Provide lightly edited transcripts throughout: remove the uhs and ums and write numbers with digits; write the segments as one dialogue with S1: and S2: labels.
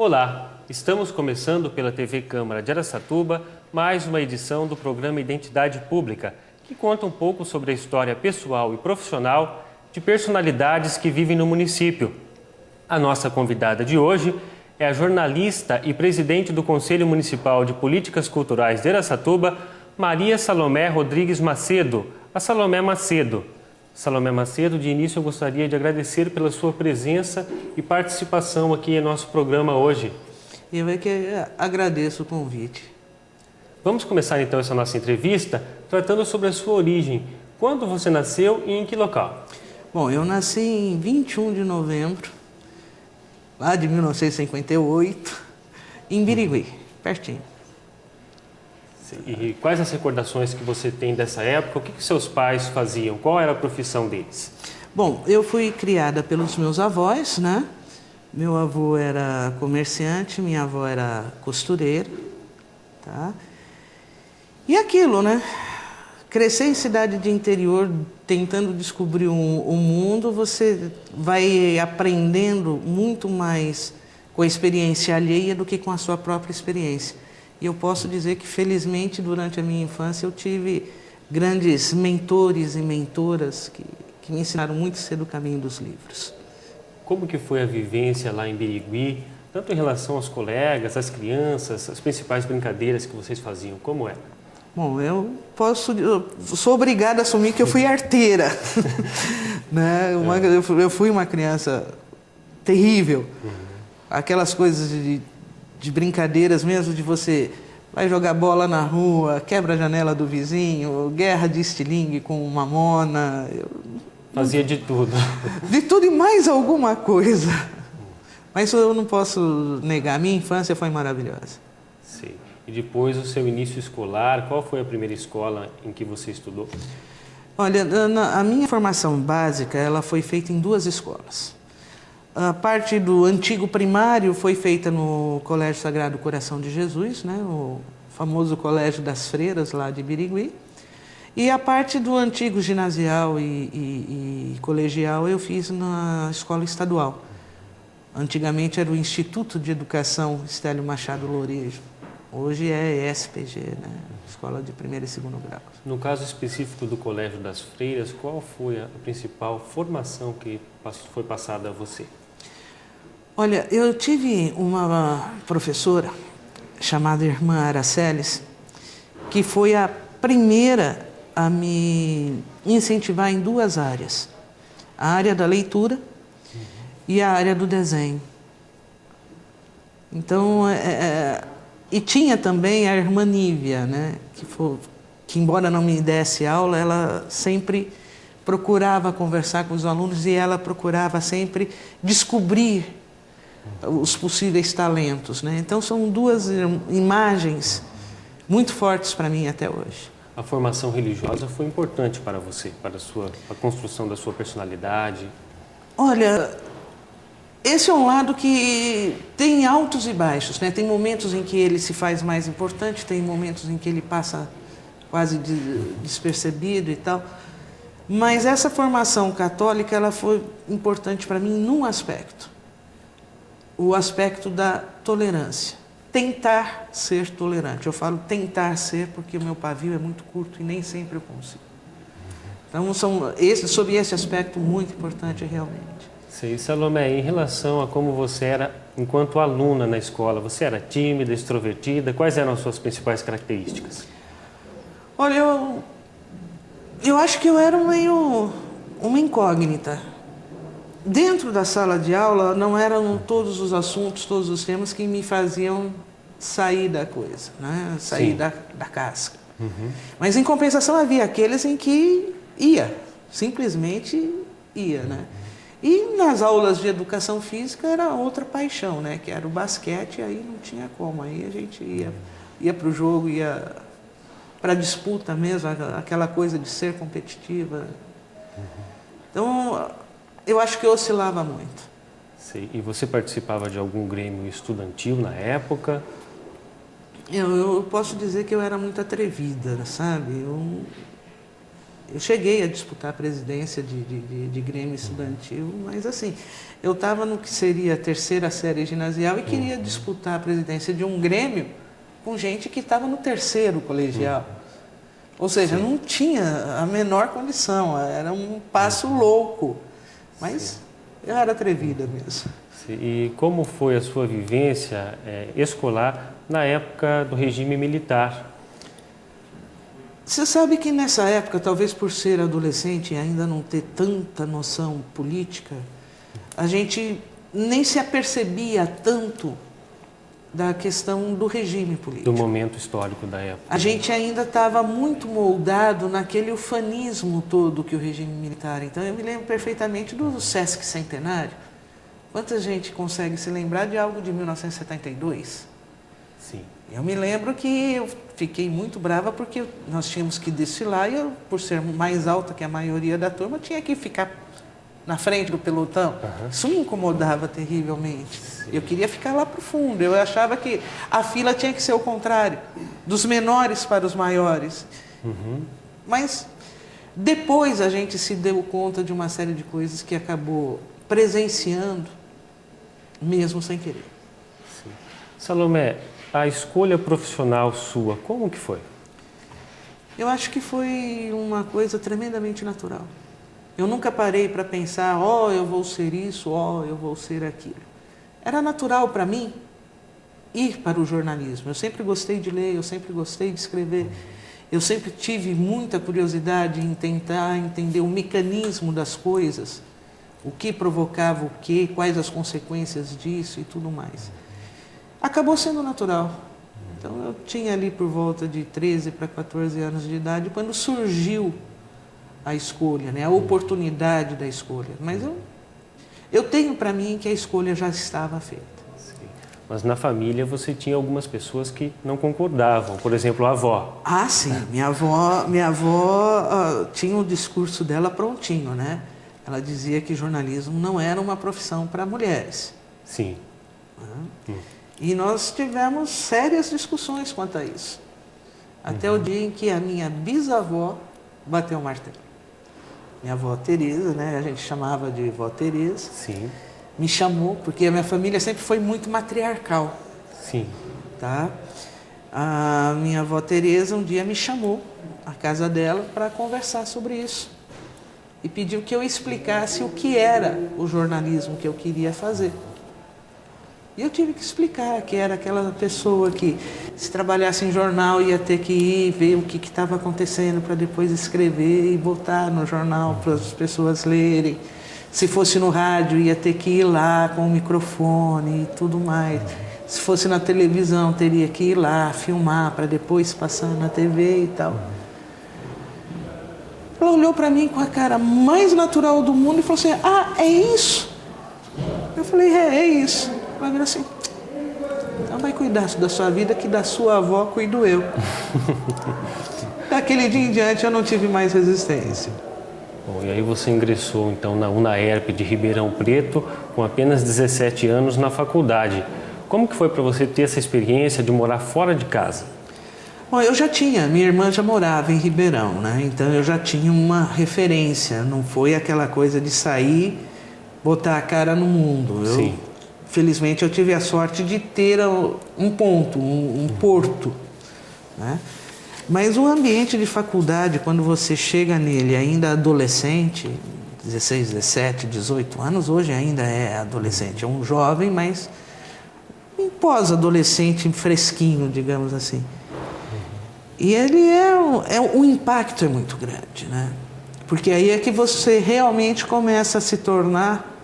S1: Olá, estamos começando pela TV Câmara de Araçatuba mais uma edição do programa Identidade Pública, que conta um pouco sobre a história pessoal e profissional de personalidades que vivem no município. A nossa convidada de hoje é a jornalista e presidente do Conselho Municipal de Políticas Culturais de Araçatuba, Maria Salomé Rodrigues Macedo, a Salomé Macedo. Salomé Macedo, de início eu gostaria de agradecer pela sua presença e participação aqui em nosso programa hoje.
S2: Eu é que agradeço o convite.
S1: Vamos começar então essa nossa entrevista tratando sobre a sua origem. Quando você nasceu e em que local?
S2: Bom, eu nasci em 21 de novembro, lá de 1958, em Birigui, pertinho.
S1: E quais as recordações que você tem dessa época? O que seus pais faziam? Qual era a profissão deles?
S2: Bom, eu fui criada pelos meus avós, né? Meu avô era comerciante, minha avó era costureira, tá? E aquilo, né? Crescer em cidade de interior, tentando descobrir o mundo, você vai aprendendo muito mais com a experiência alheia do que com a sua própria experiência. E eu posso dizer que, felizmente, durante a minha infância, eu tive grandes mentores e mentoras que me ensinaram muito cedo o caminho dos livros.
S1: Como que foi a vivência lá em Birigui, tanto em relação aos colegas, às crianças, as principais brincadeiras que vocês faziam? Como era?
S2: Bom, eu sou obrigada a assumir que eu fui arteira. Né? Eu fui uma criança terrível. Aquelas coisas de brincadeiras mesmo, de você vai jogar bola na rua, quebra a janela do vizinho, guerra de estilingue com mamona.
S1: Fazia de tudo.
S2: De tudo e mais alguma coisa. Mas eu não posso negar, a minha infância foi maravilhosa.
S1: Sim. E depois o seu início escolar, qual foi a primeira escola em que você estudou?
S2: Olha, a minha formação básica ela foi feita em duas escolas. A parte do antigo primário foi feita no Colégio Sagrado Coração de Jesus, né, o famoso Colégio das Freiras, lá de Birigui. E a parte do antigo ginasial e colegial eu fiz na escola estadual. Antigamente era o Instituto de Educação Estélio Machado Lourejo. Hoje é ESPG, né? Escola de primeiro e segundo grau.
S1: No caso específico do Colégio das Freiras, qual foi a principal formação que foi passada a você?
S2: Olha, eu tive uma professora chamada Irmã Araceles, que foi a primeira a me incentivar em duas áreas. A área da leitura e a área do desenho. Então, e tinha também a irmã Nívia, né? Que embora não me desse aula, ela sempre procurava conversar com os alunos e ela procurava sempre descobrir os possíveis talentos, né? Então são duas imagens muito fortes para mim até hoje.
S1: A formação religiosa foi importante para você, para a construção da sua personalidade?
S2: Olha, esse é um lado que tem altos e baixos, né? Tem momentos em que ele se faz mais importante, tem momentos em que ele passa quase despercebido e tal. Mas essa formação católica ela foi importante para mim num aspecto. O aspecto da tolerância. Tentar ser tolerante. Eu falo tentar ser porque o meu pavio é muito curto e nem sempre eu consigo. Então, sob esse aspecto muito importante realmente.
S1: Sim, Salomé, em relação a como você era enquanto aluna na escola, você era tímida, extrovertida? Quais eram as suas principais características?
S2: Olha, eu acho que eu era meio uma incógnita. Dentro da sala de aula não eram todos os assuntos, todos os temas que me faziam sair da coisa, né? Sair da casca. Mas em compensação havia aqueles em que simplesmente ia, né? E nas aulas de educação física era outra paixão, né? Que era o basquete, aí não tinha como, aí a gente ia para o jogo, ia para a disputa mesmo, aquela coisa de ser competitiva. Então, eu acho que eu oscilava muito.
S1: Sim. E você participava de algum grêmio estudantil na época?
S2: Eu posso dizer que eu era muito atrevida, sabe? Eu cheguei a disputar a presidência de Grêmio Estudantil, mas assim, eu estava no que seria a terceira série ginasial e queria disputar a presidência de um Grêmio com gente que estava no terceiro colegial. Ou seja, não tinha a menor condição, era um passo louco, mas eu era atrevida mesmo.
S1: E como foi a sua vivência escolar na época do regime militar?
S2: Você sabe que nessa época, talvez por ser adolescente e ainda não ter tanta noção política, a gente nem se apercebia tanto da questão do regime político.
S1: Do momento histórico da época.
S2: A gente ainda estava muito moldado naquele ufanismo todo que o regime militar. Então, eu me lembro perfeitamente do Sesc Centenário. Quanta gente consegue se lembrar de algo de 1972?
S1: Sim.
S2: Eu me lembro que eu fiquei muito brava porque nós tínhamos que desfilar e eu, por ser mais alta que a maioria da turma, tinha que ficar na frente do pelotão. Isso me incomodava terrivelmente. Eu queria ficar lá para o fundo. Eu achava que a fila tinha que ser o contrário, dos menores para os maiores. Mas depois a gente se deu conta de uma série de coisas que acabou presenciando, mesmo sem querer.
S1: Sim. Salomé, a escolha profissional sua, como que foi?
S2: Eu acho que foi uma coisa tremendamente natural. Eu nunca parei para pensar, eu vou ser isso, eu vou ser aquilo. Era natural para mim ir para o jornalismo. Eu sempre gostei de ler, eu sempre gostei de escrever. Eu sempre tive muita curiosidade em tentar entender o mecanismo das coisas, o que provocava o quê, quais as consequências disso e tudo mais. Acabou sendo natural. Então, eu tinha ali por volta de 13 para 14 anos de idade, quando surgiu a escolha, né? A oportunidade da escolha. Mas eu tenho para mim que a escolha já estava feita.
S1: Sim. Mas na família você tinha algumas pessoas que não concordavam, por exemplo, a avó.
S2: Ah, sim. Minha avó tinha o discurso dela prontinho, né? Ela dizia que jornalismo não era uma profissão para mulheres.
S1: Sim.
S2: E nós tivemos sérias discussões quanto a isso. Até o dia em que a minha bisavó bateu o martelo. Minha avó Teresa, né? A gente chamava de vó Teresa.
S1: Sim.
S2: Me chamou, porque a minha família sempre foi muito matriarcal.
S1: Sim.
S2: Tá? A minha avó Teresa um dia me chamou à casa dela para conversar sobre isso. E pediu que eu explicasse o que era o jornalismo que eu queria fazer. E eu tive que explicar que era aquela pessoa que, se trabalhasse em jornal, ia ter que ir ver o que estava acontecendo para depois escrever e botar no jornal para as pessoas lerem. Se fosse no rádio, ia ter que ir lá com o microfone e tudo mais. Se fosse na televisão, teria que ir lá, filmar para depois passar na TV e tal. Ela olhou para mim com a cara mais natural do mundo e falou assim, é isso? Eu falei, é isso. Ela virou assim, então vai cuidar da sua vida que da sua avó cuido eu. Daquele dia em diante eu não tive mais resistência.
S1: Bom, e aí você ingressou então na UNAERP de Ribeirão Preto com apenas 17 anos na faculdade. Como que foi para você ter essa experiência de morar fora de casa?
S2: Bom, eu já tinha, minha irmã já morava em Ribeirão, né? Então eu já tinha uma referência, não foi aquela coisa de sair, botar a cara no mundo.
S1: Sim.
S2: Felizmente eu tive a sorte de ter um ponto, um porto, né? Mas o ambiente de faculdade, quando você chega nele ainda adolescente, 16, 17, 18 anos, hoje ainda é adolescente, é um jovem, mas um pós-adolescente fresquinho, digamos assim. E ele o impacto é muito grande, né? Porque aí é que você realmente começa a se tornar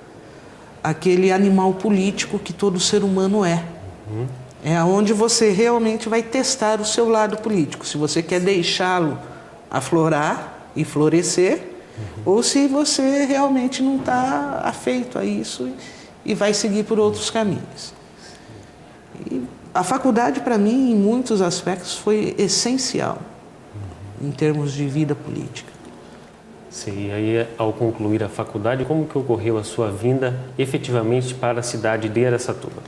S2: aquele animal político que todo ser humano é. É onde você realmente vai testar o seu lado político. Se você quer deixá-lo aflorar e florescer, ou se você realmente não está afeito a isso e vai seguir por outros caminhos. E a faculdade, para mim, em muitos aspectos, foi essencial em termos de vida política.
S1: Sim, e aí ao concluir a faculdade, como que ocorreu a sua vinda efetivamente para a cidade de Araçatuba?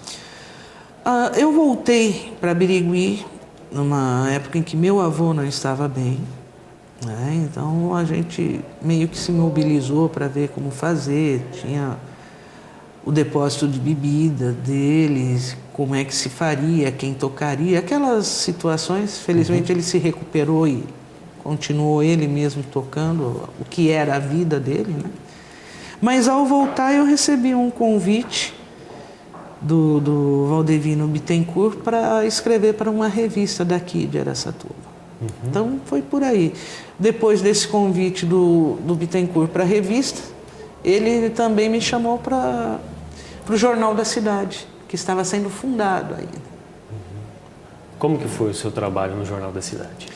S2: Eu voltei para Birigui numa época em que meu avô não estava bem. né? Então a gente meio que se mobilizou para ver como fazer. Tinha o depósito de bebida deles, como é que se faria, quem tocaria, aquelas situações. Felizmente ele se recuperou e continuou ele mesmo tocando o que era a vida dele, né? Mas ao voltar eu recebi um convite do Valdevino Bittencourt para escrever para uma revista daqui de Araçatuba. Então foi por aí. Depois desse convite do Bittencourt para a revista, ele também me chamou para o Jornal da Cidade, que estava sendo fundado ainda.
S1: Como que foi o seu trabalho no Jornal da Cidade?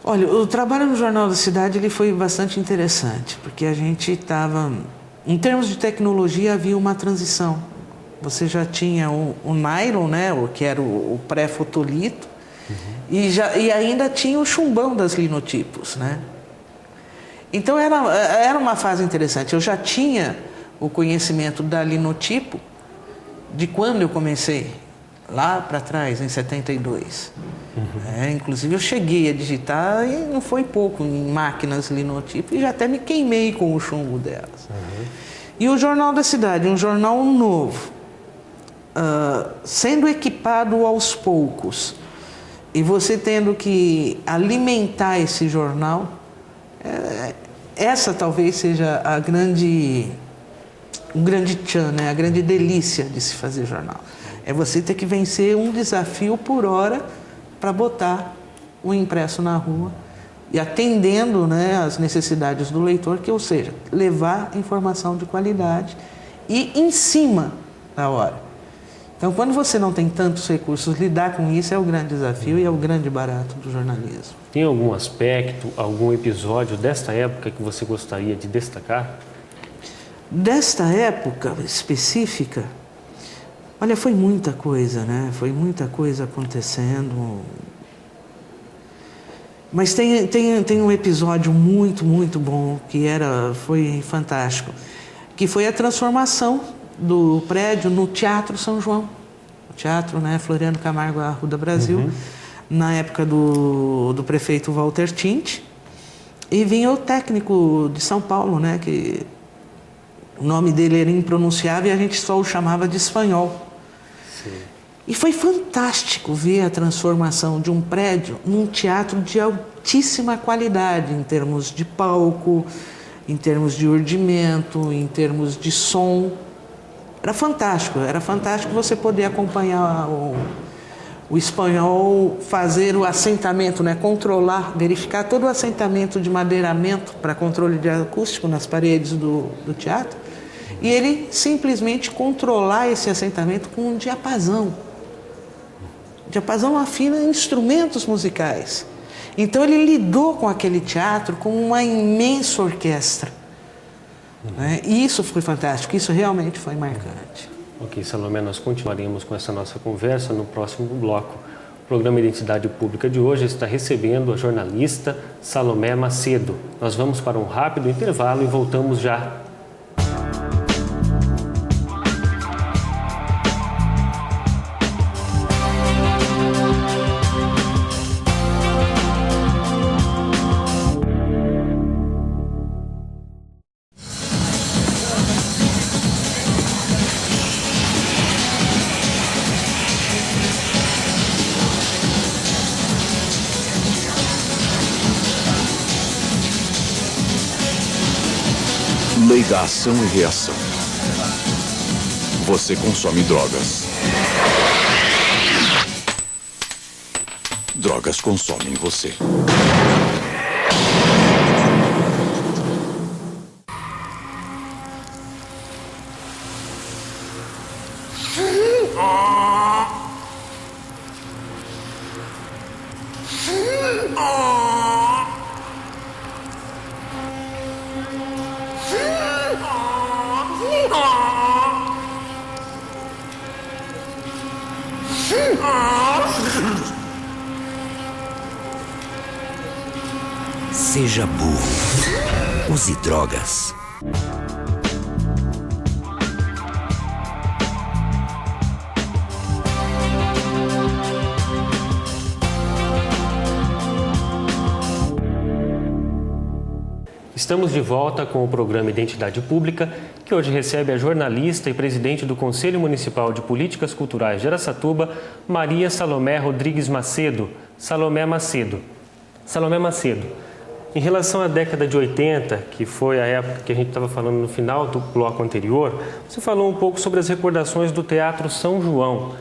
S2: Olha, o trabalho no Jornal da Cidade ele foi bastante interessante, porque a gente estava... Em termos de tecnologia, havia uma transição. Você já tinha o nylon, né, que era o pré-fotolito, e ainda tinha o chumbão das linotipos, né? Então era uma fase interessante. Eu já tinha o conhecimento da linotipo de quando eu comecei, lá para trás, em 72. Inclusive eu cheguei a digitar, e não foi pouco, em máquinas linotipo, e já até me queimei com o chumbo delas. E o Jornal da Cidade, um jornal novo, sendo equipado aos poucos, e você tendo que alimentar esse jornal, essa talvez seja o grande tchan, né? A grande delícia de se fazer jornal. É você ter que vencer um desafio por hora para botar o impresso na rua e atendendo, né, as necessidades do leitor, ou seja, levar informação de qualidade e em cima da hora. Então, quando você não tem tantos recursos, lidar com isso é o grande desafio e é o grande barato do jornalismo.
S1: Tem algum aspecto, algum episódio desta época que você gostaria de destacar?
S2: Desta época específica, olha, foi muita coisa, né? Foi muita coisa acontecendo. Mas tem um episódio muito, muito bom, foi fantástico, que foi a transformação do prédio no Teatro São João. O teatro, né, Floriano Camargo Arruda Brasil, na época do prefeito Walter Tinte, e vinha o técnico de São Paulo, né, que o nome dele era impronunciável e a gente só o chamava de Espanhol.
S1: Sim.
S2: E foi fantástico ver a transformação de um prédio num teatro de altíssima qualidade, em termos de palco, em termos de urdimento, em termos de som. Era fantástico você poder acompanhar o espanhol fazer o assentamento, né? Controlar, verificar todo o assentamento de madeiramento para controle de acústico nas paredes do teatro, e ele simplesmente controlar esse assentamento com um diapasão. O diapasão afina instrumentos musicais. Então ele lidou com aquele teatro como uma imensa orquestra. Né? E isso foi fantástico, isso realmente foi marcante.
S1: Ok, Salomé, nós continuaremos com essa nossa conversa no próximo bloco. O programa Identidade Pública de hoje está recebendo a jornalista Salomé Macedo. Nós vamos para um rápido intervalo e voltamos já.
S3: Lei da ação e reação. Você consome drogas. Drogas consomem você.
S4: Seja burro. Use drogas.
S1: Estamos de volta com o programa Identidade Pública, que hoje recebe a jornalista e presidente do Conselho Municipal de Políticas Culturais de Araçatuba, Maria Salomé Rodrigues Macedo. Salomé Macedo, em relação à década de 80, que foi a época que a gente estava falando no final do bloco anterior, você falou um pouco sobre as recordações do Teatro São João.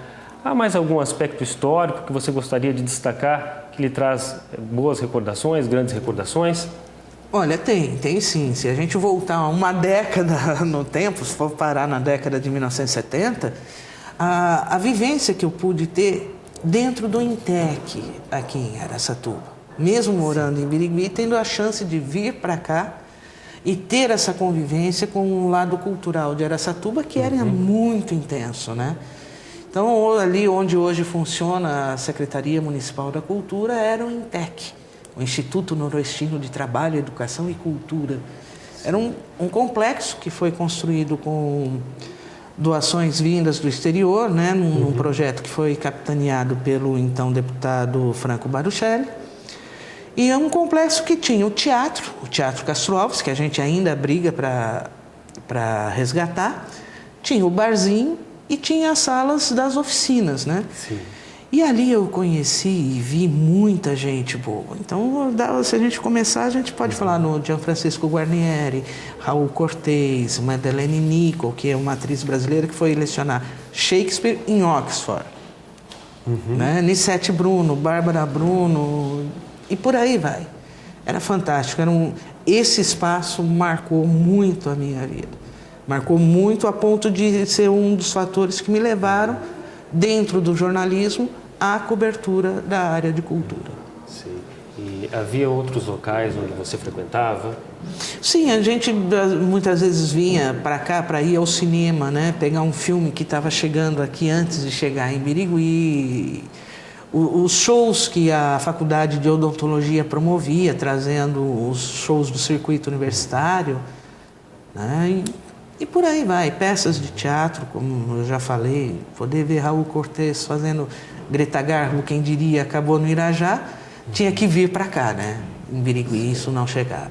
S1: Há mais algum aspecto histórico que você gostaria de destacar, que lhe traz boas recordações, grandes recordações?
S2: Olha, tem sim. Se a gente voltar uma década no tempo, se for parar na década de 1970, a vivência que eu pude ter dentro do INTEC aqui em Araçatuba, mesmo morando em Birigui, tendo a chance de vir para cá e ter essa convivência com o lado cultural de Araçatuba, que era muito intenso, né? Então, ali onde hoje funciona a Secretaria Municipal da Cultura, era o INTEC, o Instituto Noroestino de Trabalho, Educação e Cultura. Era um complexo que foi construído com doações vindas do exterior, né, num projeto que foi capitaneado pelo então deputado Franco Baruchelli. E é um complexo que tinha o Teatro Castro Alves, que a gente ainda briga para resgatar, tinha o barzinho e tinha as salas das oficinas, né?
S1: Sim.
S2: E ali eu conheci e vi muita gente boa. Então, se a gente começar, a gente pode falar no Gianfrancesco Guarnieri, Raul Cortez, Madeleine Nicol, que é uma atriz brasileira que foi lecionar Shakespeare em Oxford. Né? Nissete Bruno, Bárbara Bruno, e por aí vai. Era fantástico. Esse espaço marcou muito a minha vida. Marcou muito a ponto de ser um dos fatores que me levaram, dentro do jornalismo, à cobertura da área de cultura.
S1: Sim. E havia outros locais onde você frequentava?
S2: Sim, a gente muitas vezes vinha para cá para ir ao cinema, né? Pegar um filme que estava chegando aqui antes de chegar em Birigui. Os shows que a Faculdade de Odontologia promovia, trazendo os shows do circuito universitário, né? E por aí vai, peças de teatro, como eu já falei, poder ver Raul Cortez fazendo Greta Garbo, quem diria, acabou no Irajá, tinha que vir para cá, né? Em Birigui, isso não chegava.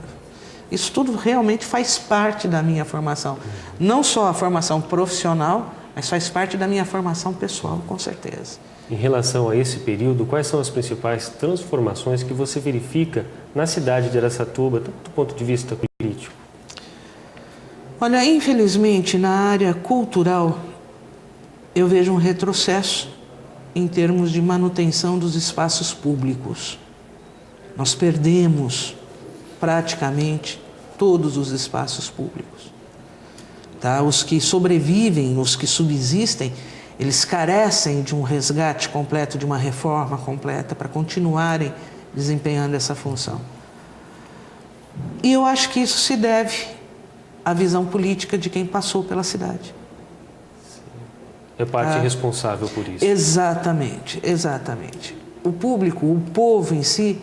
S2: Isso tudo realmente faz parte da minha formação. Não só a formação profissional, mas faz parte da minha formação pessoal, com certeza.
S1: Em relação a esse período, quais são as principais transformações que você verifica na cidade de Araçatuba, tanto do ponto de vista político?
S2: Olha, infelizmente, na área cultural, eu vejo um retrocesso em termos de manutenção dos espaços públicos. Nós perdemos praticamente todos os espaços públicos. Tá? Os que sobrevivem, os que subsistem, eles carecem de um resgate completo, de uma reforma completa para continuarem desempenhando essa função. E eu acho que isso se deve à visão política de quem passou pela cidade.
S1: É parte responsável por isso.
S2: Exatamente. O público, o povo em si,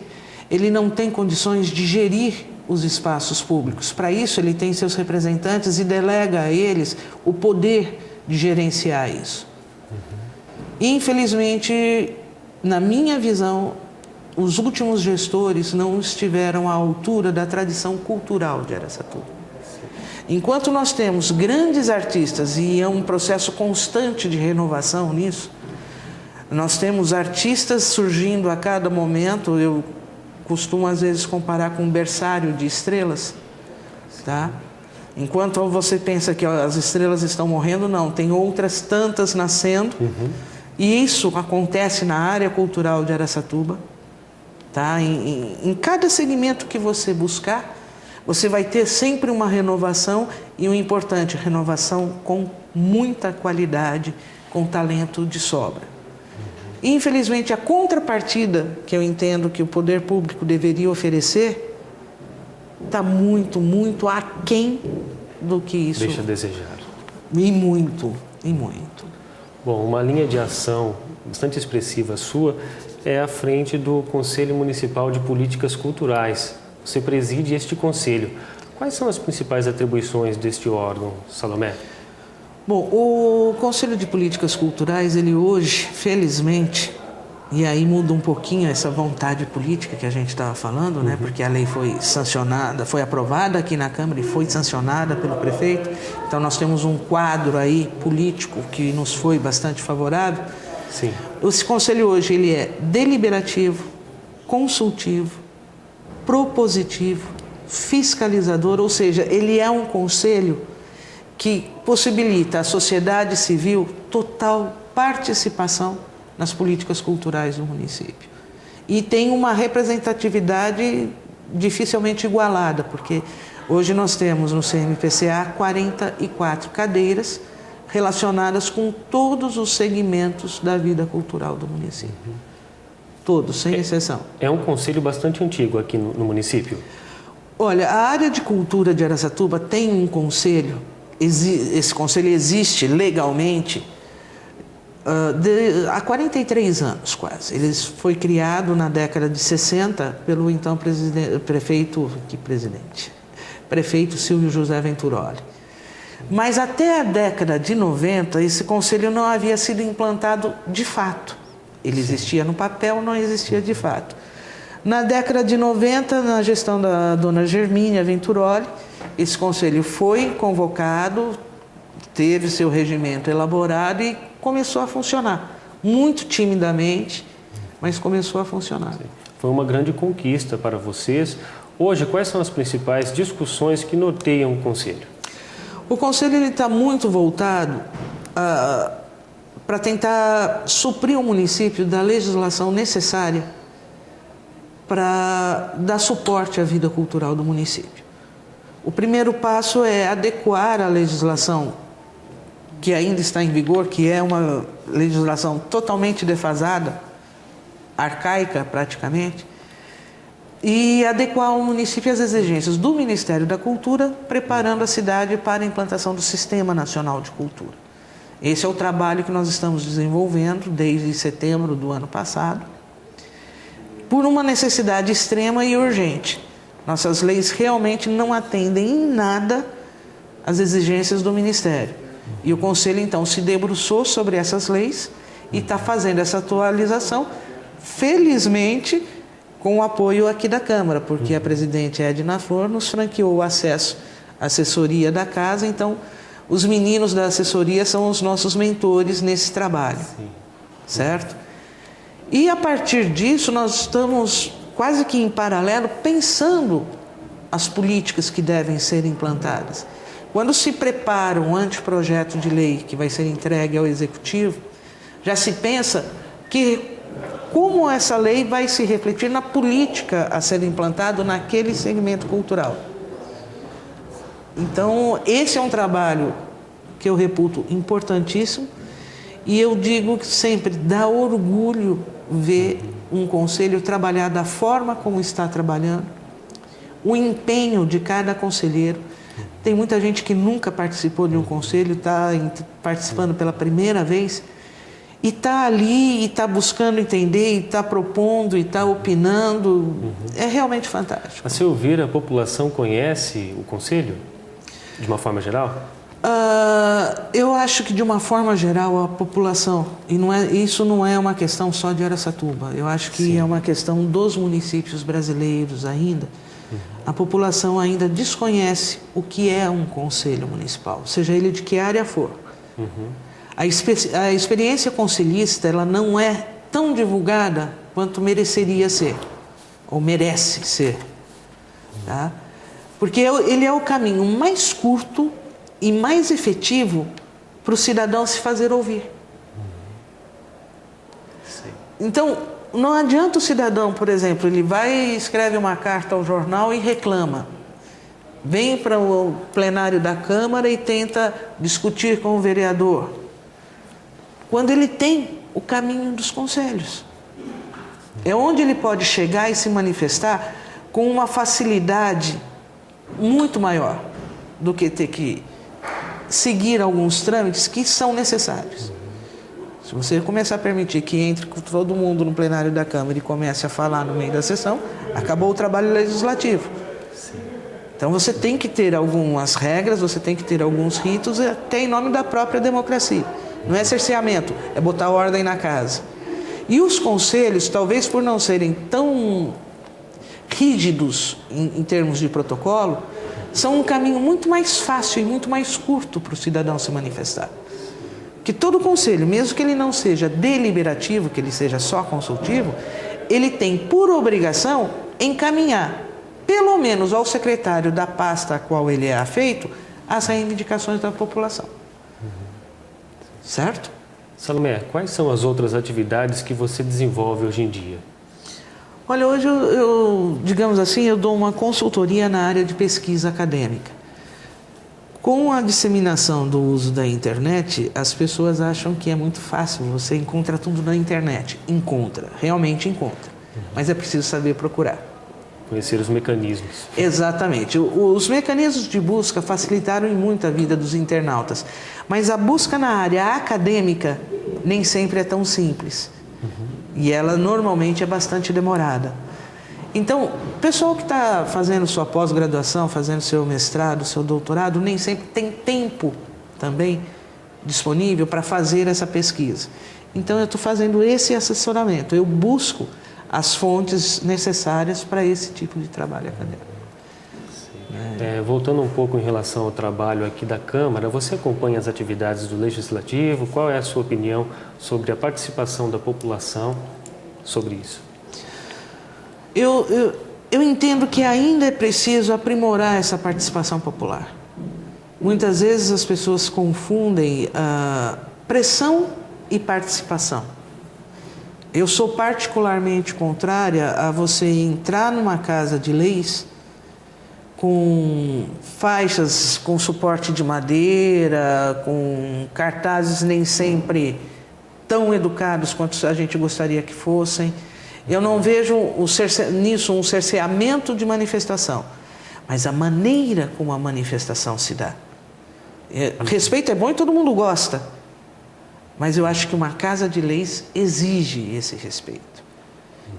S2: ele não tem condições de gerir os espaços públicos. Para isso, ele tem seus representantes e delega a eles o poder de gerenciar isso. Infelizmente, na minha visão, os últimos gestores não estiveram à altura da tradição cultural de Araçatuba. Enquanto nós temos grandes artistas, e é um processo constante de renovação nisso, nós temos artistas surgindo a cada momento. Eu costumo às vezes comparar com um berçário de estrelas, tá? Enquanto você pensa que as estrelas estão morrendo, não, tem outras tantas nascendo. E isso acontece na área cultural de Araçatuba, tá? Em cada segmento que você buscar, você vai ter sempre uma renovação, e o importante, renovação com muita qualidade, com talento de sobra. Infelizmente, a contrapartida que eu entendo que o poder público deveria oferecer está muito aquém do que isso.
S1: Deixa a desejar.
S2: E muito.
S1: Bom, uma linha de ação bastante expressiva sua é à frente do Conselho Municipal de Políticas Culturais. Você preside este conselho. Quais são as principais atribuições deste órgão, Salomé?
S2: Bom, o Conselho de Políticas Culturais, ele hoje, felizmente, E aí muda um pouquinho essa vontade política que a gente estava falando, né? Porque a lei foi sancionada, foi aprovada aqui na Câmara e foi sancionada pelo prefeito. Então nós temos um quadro aí político que nos foi bastante favorável.
S1: Sim.
S2: Esse conselho hoje ele é deliberativo, consultivo, propositivo, fiscalizador, ou seja, ele é um conselho que possibilita à sociedade civil total participação nas políticas culturais do município. E tem uma representatividade dificilmente igualada, porque hoje nós temos no CMPCA 44 cadeiras relacionadas com todos os segmentos da vida cultural do município. Todos, sem exceção.
S1: É um conselho bastante antigo aqui no município.
S2: Olha, a área de cultura de Araçatuba tem um conselho, esse conselho existe legalmente há 43 anos quase. Ele foi criado na década de 60 pelo então prefeito Silvio José Venturoli. Mas até a década de 90, esse conselho não havia sido implantado de fato. Ele existia no papel, não existia de fato. Na década de 90, na gestão da dona Germínia Venturoli, esse conselho foi convocado, teve seu regimento elaborado e começou a funcionar. Muito timidamente, mas começou a funcionar.
S1: Foi uma grande conquista para vocês. Hoje, quais são as principais discussões que norteiam o conselho?
S2: O conselho está muito voltado para tentar suprir o município da legislação necessária para dar suporte à vida cultural do município. O primeiro passo é adequar a legislação que ainda está em vigor, que é uma legislação totalmente defasada, arcaica praticamente, e adequar o município às exigências do Ministério da Cultura, preparando a cidade para a implantação do Sistema Nacional de Cultura. Esse é o trabalho que nós estamos desenvolvendo desde setembro do ano passado, por uma necessidade extrema e urgente. Nossas leis realmente não atendem em nada às exigências do Ministério. E o Conselho, então, se debruçou sobre essas leis e está fazendo essa atualização, felizmente, com o apoio aqui da Câmara, porque a presidente Edna Flor nos franqueou o acesso à assessoria da casa, então os meninos da assessoria são os nossos mentores nesse trabalho, certo? E a partir disso nós estamos quase que em paralelo pensando as políticas que devem ser implantadas. Quando se prepara um anteprojeto de lei que vai ser entregue ao Executivo, já se pensa que como essa lei vai se refletir na política a ser implantada naquele segmento cultural. Então, esse é um trabalho que eu reputo importantíssimo e eu digo que sempre dá orgulho ver um conselho trabalhar da forma como está trabalhando, o empenho de cada conselheiro. Tem muita gente que nunca participou de um conselho, está participando pela primeira vez e está ali, e está buscando entender, e está propondo, e está opinando. É realmente fantástico.
S1: A seu ver, a população conhece o Conselho, de uma forma geral?
S2: Eu acho que, de uma forma geral, a população, e isso não é uma questão só de Araçatuba, eu acho que é uma questão dos municípios brasileiros ainda. A população ainda desconhece o que é um conselho municipal, seja ele de que área for. A experiência conselhista, ela não é tão divulgada quanto mereceria ser, ou merece ser. Tá? Porque ele é o caminho mais curto e mais efetivo para o cidadão se fazer ouvir. Então, não adianta o cidadão, por exemplo, ele vai e escreve uma carta ao jornal e reclama. Vem para o plenário da Câmara e tenta discutir com o vereador. Quando ele tem o caminho dos conselhos. É onde ele pode chegar e se manifestar com uma facilidade muito maior do que ter que seguir alguns trâmites que são necessários. Se você começar a permitir que entre todo mundo no plenário da Câmara e comece a falar no meio da sessão, acabou o trabalho legislativo. Então você tem que ter algumas regras, você tem que ter alguns ritos, até em nome da própria democracia. Não é cerceamento, é botar ordem na casa. E os conselhos, talvez por não serem tão rígidos em termos de protocolo, são um caminho muito mais fácil e muito mais curto para o cidadão se manifestar. Que todo conselho, mesmo que ele não seja deliberativo, que ele seja só consultivo, ele tem por obrigação encaminhar, pelo menos ao secretário da pasta a qual ele é afeito, as reivindicações da população. Certo?
S1: Salomé, quais são as outras atividades que você desenvolve hoje em dia?
S2: Olha, hoje digamos assim, eu dou uma consultoria na área de pesquisa acadêmica. Com a disseminação do uso da internet, as pessoas acham que é muito fácil, você encontra tudo na internet. Encontra, realmente encontra. Mas é preciso saber procurar.
S1: Conhecer os mecanismos.
S2: Exatamente. Os mecanismos de busca facilitaram muito a vida dos internautas. Mas a busca na área acadêmica nem sempre é tão simples. E ela normalmente é bastante demorada. Então, o pessoal que está fazendo sua pós-graduação, fazendo seu mestrado, seu doutorado, nem sempre tem tempo também disponível para fazer essa pesquisa. Então, eu estou fazendo esse assessoramento. Eu busco as fontes necessárias para esse tipo de trabalho acadêmico.
S1: Voltando um pouco em relação ao trabalho aqui da Câmara, você acompanha as atividades do Legislativo? Qual é a sua opinião sobre a participação da população sobre isso?
S2: Eu entendo que ainda é preciso aprimorar essa participação popular. Muitas vezes as pessoas confundem pressão e participação. Eu sou particularmente contrária a você entrar numa casa de leis com faixas com suporte de madeira, com cartazes nem sempre tão educados quanto a gente gostaria que fossem. Eu não vejo nisso um cerceamento de manifestação, mas a maneira como a manifestação se dá. Respeito é bom e todo mundo gosta, mas eu acho que uma casa de leis exige esse respeito.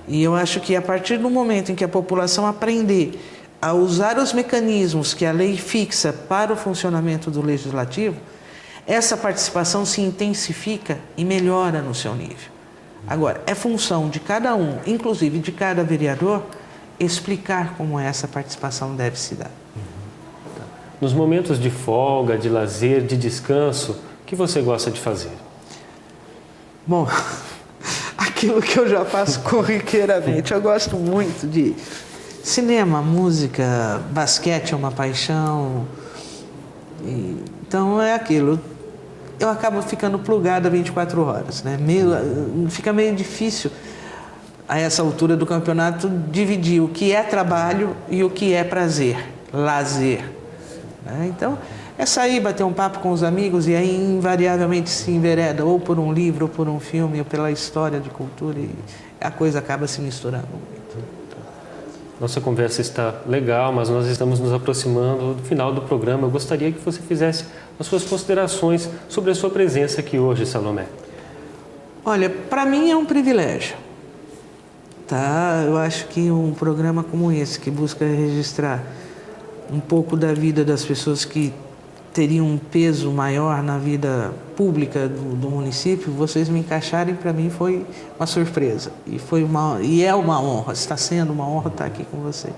S2: E eu acho que a partir do momento em que a população aprender a usar os mecanismos que a lei fixa para o funcionamento do Legislativo, essa participação se intensifica e melhora no seu nível. Agora, é função de cada um, inclusive de cada vereador, explicar como essa participação deve se dar.
S1: Nos momentos de folga, de lazer, de descanso, o que você gosta de fazer?
S2: Bom, aquilo que eu já faço corriqueiramente. Eu gosto muito de cinema, música, basquete é uma paixão. Então é aquilo. Eu acabo ficando plugada 24 horas, né? Fica meio difícil a essa altura do campeonato dividir o que é trabalho e o que é prazer, lazer, né? Então é sair, bater um papo com os amigos e aí invariavelmente se envereda ou por um livro, ou por um filme, ou pela história de cultura, e a coisa acaba se misturando muito.
S1: Nossa conversa está legal, mas nós estamos nos aproximando do final do programa. Eu gostaria que você fizesse as suas considerações sobre a sua presença aqui hoje, Salomé.
S2: Olha, para mim é um privilégio, tá? Eu acho que um programa como esse, que busca registrar um pouco da vida das pessoas que teriam um peso maior na vida pública do município, vocês me encaixarem, para mim foi uma surpresa. E é uma honra, está sendo uma honra estar aqui com vocês.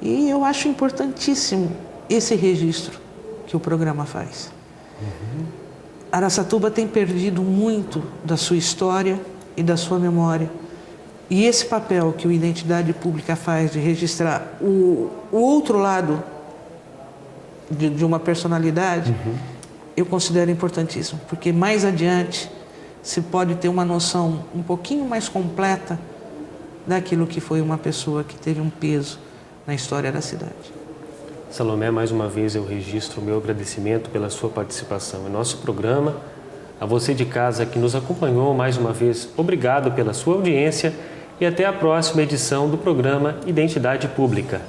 S2: E eu acho importantíssimo esse registro que o programa faz. Araçatuba tem perdido muito da sua história e da sua memória. E esse papel que o Identidade Pública faz de registrar o outro lado de uma personalidade, eu considero importantíssimo, porque mais adiante se pode ter uma noção um pouquinho mais completa daquilo que foi uma pessoa que teve um peso na história da cidade.
S1: Salomé, mais uma vez eu registro o meu agradecimento pela sua participação em nosso programa. A você de casa que nos acompanhou mais uma vez, obrigado pela sua audiência e até a próxima edição do programa Identidade Pública.